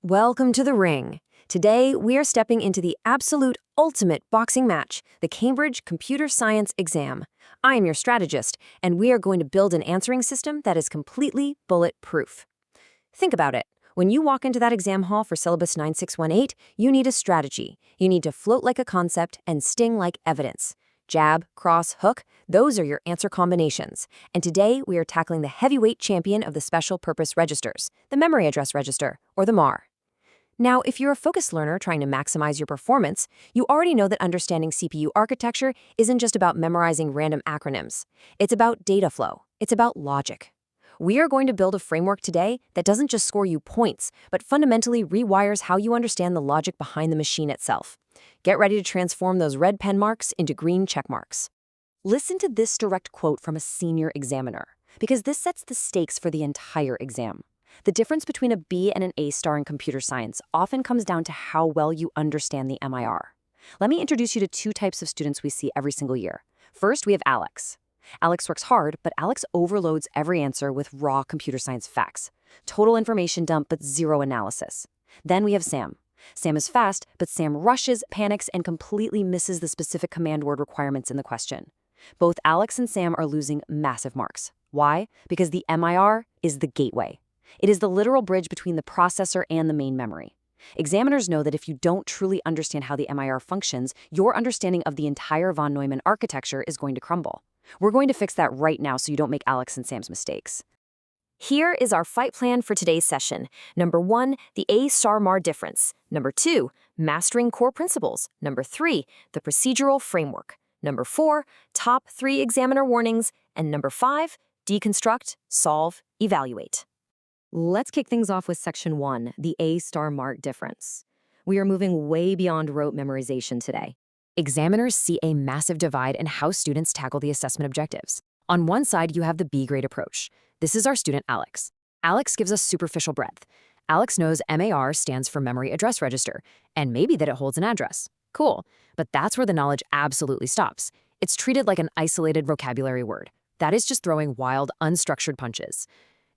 Welcome to the ring. Today, we are stepping into the absolute ultimate boxing match, the Cambridge Computer Science exam. I am your strategist, and we are going to build an answering system that is completely bulletproof. Think about it. When you walk into that exam hall for syllabus 9618, you need a strategy. You need to float like a concept and sting like evidence. Jab, cross, hook, those are your answer combinations. And today, we are tackling the heavyweight champion of the special purpose registers, the memory address register, or the MAR. Now, if you're a focused learner trying to maximize your performance, you already know that understanding CPU architecture isn't just about memorizing random acronyms. It's about data flow. It's about logic. We are going to build a framework today that doesn't just score you points, but fundamentally rewires how you understand the logic behind the machine itself. Get ready to transform those red pen marks into green check marks. Listen to this direct quote from a senior examiner, because this sets the stakes for the entire exam. The difference between a B and an A star in computer science often comes down to how well you understand the MIR. Let me introduce you to two types of students we see every single year. First, we have Alex. Alex works hard, but Alex overloads every answer with raw computer science facts. Total information dump, but zero analysis. Then we have Sam. Sam is fast, but Sam rushes, panics, and completely misses the specific command word requirements in the question. Both Alex and Sam are losing massive marks. Why? Because the MIR is the gateway. It is the literal bridge between the processor and the main memory. Examiners know that if you don't truly understand how the MIR functions, your understanding of the entire von Neumann architecture is going to crumble. We're going to fix that right now so you don't make Alex and Sam's mistakes. Here is our fight plan for today's session. Number 1, the A-star MAR difference. Number 2, mastering core principles. Number 3, the procedural framework. Number 4, top 3 examiner warnings. And number 5, deconstruct, solve, evaluate. Let's kick things off with Section 1, the A-star MAR difference. We are moving way beyond rote memorization today. Examiners see a massive divide in how students tackle the assessment objectives. On one side, you have the B-grade approach. This is our student, Alex. Alex gives us superficial breadth. Alex knows MAR stands for memory address register, and maybe that it holds an address. Cool, but that's where the knowledge absolutely stops. It's treated like an isolated vocabulary word. That is just throwing wild, unstructured punches.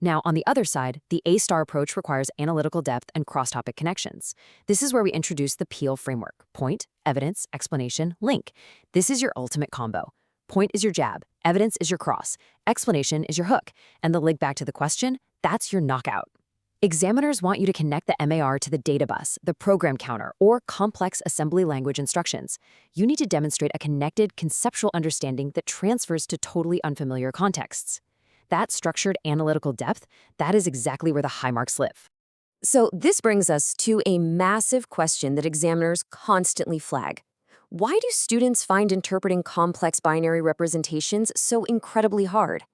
Now, on the other side, the A-star approach requires analytical depth and cross-topic connections. This is where we introduce the PEEL framework: point, evidence, explanation, link. This is your ultimate combo. Point is your jab, evidence is your cross, explanation is your hook, and the link back to the question, that's your knockout. Examiners want you to connect the MAR to the data bus, the program counter, or complex assembly language instructions. You need to demonstrate a connected, conceptual understanding that transfers to totally unfamiliar contexts. That structured analytical depth, that is exactly where the high marks live. So this brings us to a massive question that examiners constantly flag. Why do students find interpreting complex binary representations so incredibly hard?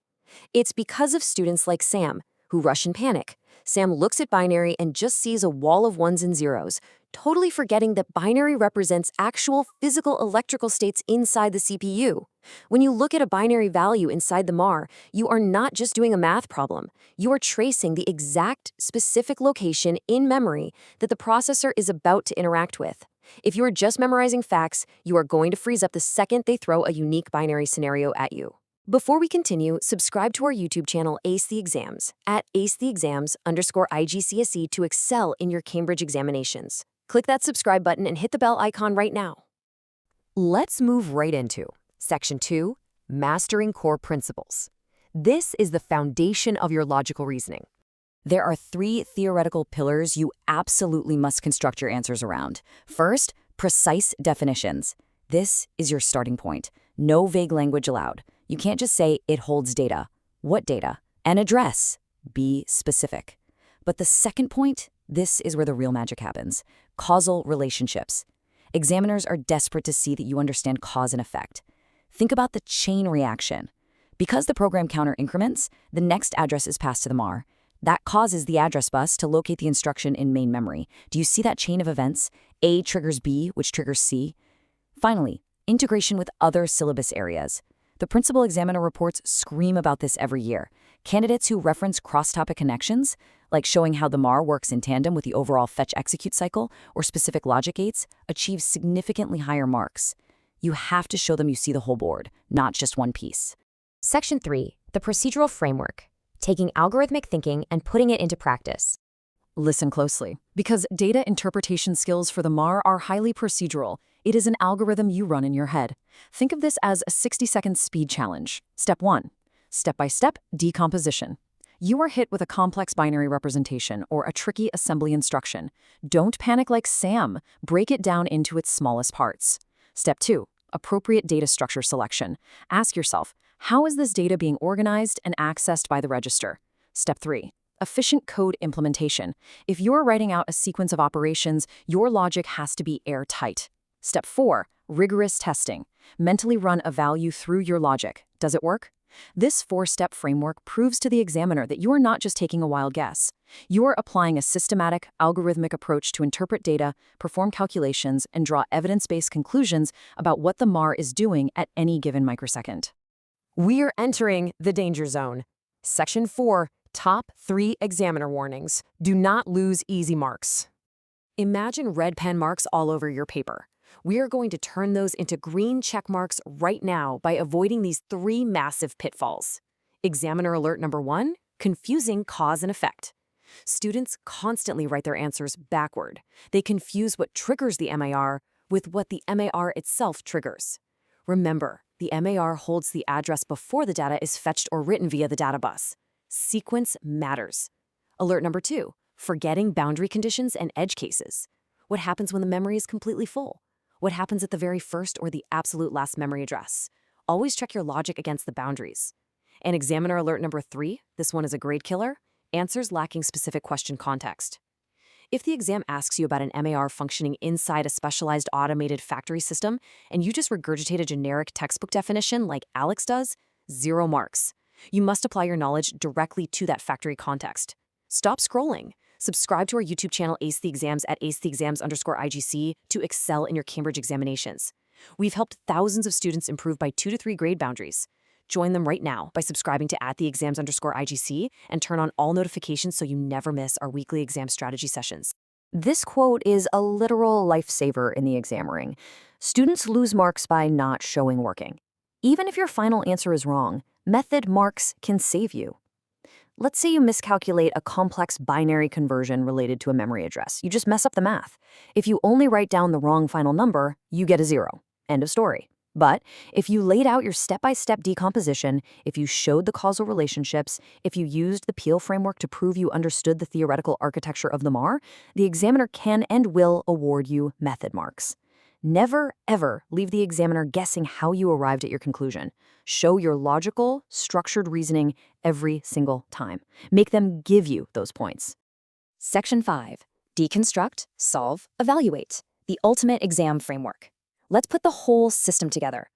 It's because of students like Sam, who rush in panic. Sam looks at binary and just sees a wall of ones and zeros, totally forgetting that binary represents actual physical electrical states inside the CPU. When you look at a binary value inside the MAR, you are not just doing a math problem. You are tracing the exact specific location in memory that the processor is about to interact with. If you are just memorizing facts, you are going to freeze up the second they throw a unique binary scenario at you. Before we continue, subscribe to our YouTube channel Ace the Exams at acetheexams_IGCSE to excel in your Cambridge examinations. Click that subscribe button and hit the bell icon right now. Let's move right into Section 2, Mastering Core Principles. This is the foundation of your logical reasoning. There are 3 theoretical pillars you absolutely must construct your answers around. First, precise definitions. This is your starting point. No vague language allowed. You can't just say it holds data. What data? An address. Be specific. But the second point, this is where the real magic happens. Causal relationships. Examiners are desperate to see that you understand cause and effect. Think about the chain reaction. Because the program counter increments, the next address is passed to the MAR. That causes the address bus to locate the instruction in main memory. Do you see that chain of events? A triggers B, which triggers C. Finally, integration with other syllabus areas. The principal examiner reports scream about this every year. Candidates who reference cross-topic connections, like showing how the MAR works in tandem with the overall fetch-execute cycle or specific logic gates, achieve significantly higher marks. You have to show them you see the whole board, not just one piece. Section 3, the procedural framework, taking algorithmic thinking and putting it into practice. Listen closely, because data interpretation skills for the MAR are highly procedural. It is an algorithm you run in your head. Think of this as a 60-second speed challenge. Step 1. Step-by-step decomposition. You are hit with a complex binary representation or a tricky assembly instruction. Don't panic like Sam. Break it down into its smallest parts. Step 2. Appropriate data structure selection. Ask yourself, how is this data being organized and accessed by the register? Step 3. Efficient code implementation. If you're writing out a sequence of operations, your logic has to be airtight. Step 4. Rigorous testing. Mentally run a value through your logic. Does it work? This 4-step framework proves to the examiner that you are not just taking a wild guess. You are applying a systematic, algorithmic approach to interpret data, perform calculations, and draw evidence-based conclusions about what the MAR is doing at any given microsecond. We're entering the danger zone. Section 4, Top 3 Examiner Warnings. Do not lose easy marks. Imagine red pen marks all over your paper. We are going to turn those into green check marks right now by avoiding these 3 massive pitfalls. Examiner alert number 1, confusing cause and effect. Students constantly write their answers backward. They confuse what triggers the MAR with what the MAR itself triggers. Remember, the MAR holds the address before the data is fetched or written via the data bus. Sequence matters. Alert number 2, forgetting boundary conditions and edge cases. What happens when the memory is completely full? What happens at the very first or the absolute last memory address? Always check your logic against the boundaries. And examiner alert number 3, this one is a grade killer, answers lacking specific question context. If the exam asks you about an MAR functioning inside a specialized automated factory system, and you just regurgitate a generic textbook definition like Alex does, 0 marks. You must apply your knowledge directly to that factory context. Stop scrolling. Subscribe to our YouTube channel Ace the Exams at acetheexams_IGC to excel in your Cambridge examinations. We've helped thousands of students improve by 2 to 3 grade boundaries. Join them right now by subscribing to @theexams_IGC and turn on all notifications so you never miss our weekly exam strategy sessions. This quote is a literal lifesaver in the exam ring. Students lose marks by not showing working. Even if your final answer is wrong, method marks can save you. Let's say you miscalculate a complex binary conversion related to a memory address. You just mess up the math. If you only write down the wrong final number, you get a 0. End of story. But if you laid out your step-by-step decomposition, if you showed the causal relationships, if you used the Peel framework to prove you understood the theoretical architecture of the MAR, the examiner can and will award you method marks. Never, ever leave the examiner guessing how you arrived at your conclusion. Show your logical, structured reasoning every single time. Make them give you those points. Section 5. Deconstruct, solve, evaluate. The ultimate exam framework. Let's put the whole system together.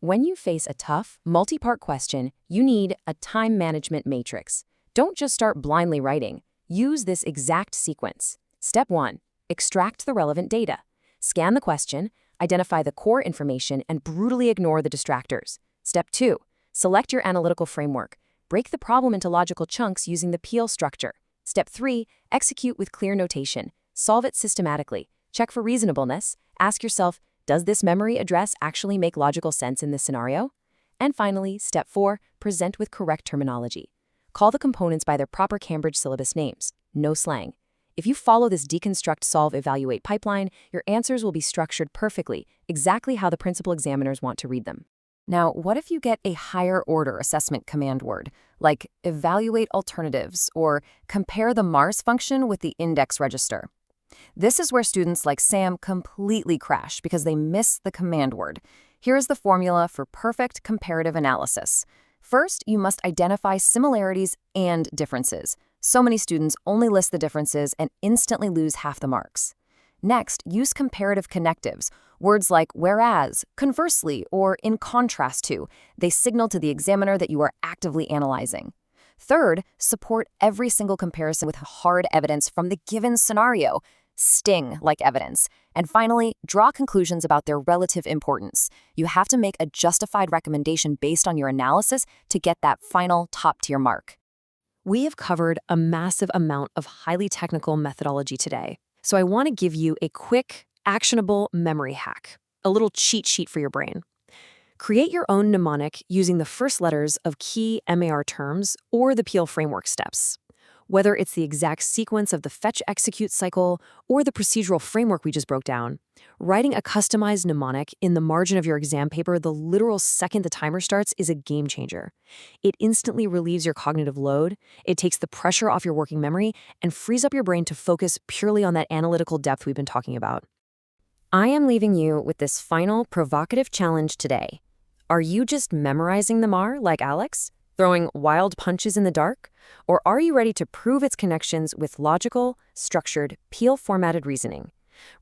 When you face a tough, multi-part question, you need a time management matrix. Don't just start blindly writing. Use this exact sequence. Step 1. Extract the relevant data. Scan the question, identify the core information, and brutally ignore the distractors. Step 2. Select your analytical framework. Break the problem into logical chunks using the Peel structure. Step 3. Execute with clear notation. Solve it systematically. Check for reasonableness. Ask yourself, does this memory address actually make logical sense in this scenario? And finally, Step 4. Present with correct terminology. Call the components by their proper Cambridge syllabus names. No slang. If you follow this deconstruct, solve, evaluate pipeline, your answers will be structured perfectly, exactly how the principal examiners want to read them. Now, what if you get a higher order assessment command word, like evaluate alternatives or compare the MARS function with the index register? This is where students like Sam completely crash because they miss the command word. Here is the formula for perfect comparative analysis. First, you must identify similarities and differences. So many students only list the differences and instantly lose half the marks. Next, use comparative connectives. Words like whereas, conversely, or in contrast to. They signal to the examiner that you are actively analyzing. Third, support every single comparison with hard evidence from the given scenario. Sting like evidence. And finally, draw conclusions about their relative importance. You have to make a justified recommendation based on your analysis to get that final top-tier mark. We have covered a massive amount of highly technical methodology today, so I want to give you a quick, actionable memory hack, a little cheat sheet for your brain. Create your own mnemonic using the first letters of key MAR terms or the Peel framework steps. Whether it's the exact sequence of the fetch-execute cycle or the procedural framework we just broke down, writing a customized mnemonic in the margin of your exam paper the literal second the timer starts is a game changer. It instantly relieves your cognitive load, it takes the pressure off your working memory, and frees up your brain to focus purely on that analytical depth we've been talking about. I am leaving you with this final provocative challenge today. Are you just memorizing the MAR like Alex, throwing wild punches in the dark? Or are you ready to prove its connections with logical, structured, peel-formatted reasoning?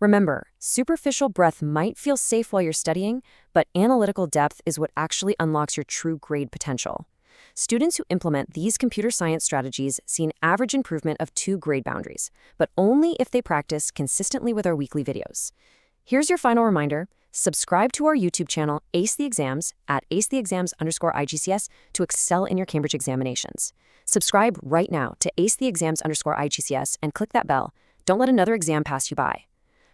Remember, superficial breadth might feel safe while you're studying, but analytical depth is what actually unlocks your true grade potential. Students who implement these computer science strategies see an average improvement of 2 grade boundaries, but only if they practice consistently with our weekly videos. Here's your final reminder. Subscribe to our YouTube channel, Ace the Exams, at acetheexams_IGCS to excel in your Cambridge examinations. Subscribe right now to acetheexams_IGCS and click that bell. Don't let another exam pass you by.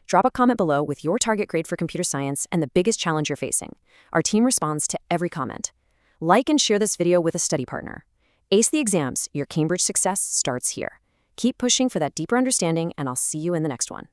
Drop a comment below with your target grade for computer science and the biggest challenge you're facing. Our team responds to every comment. Like and share this video with a study partner. Ace the Exams, your Cambridge success starts here. Keep pushing for that deeper understanding, and I'll see you in the next one.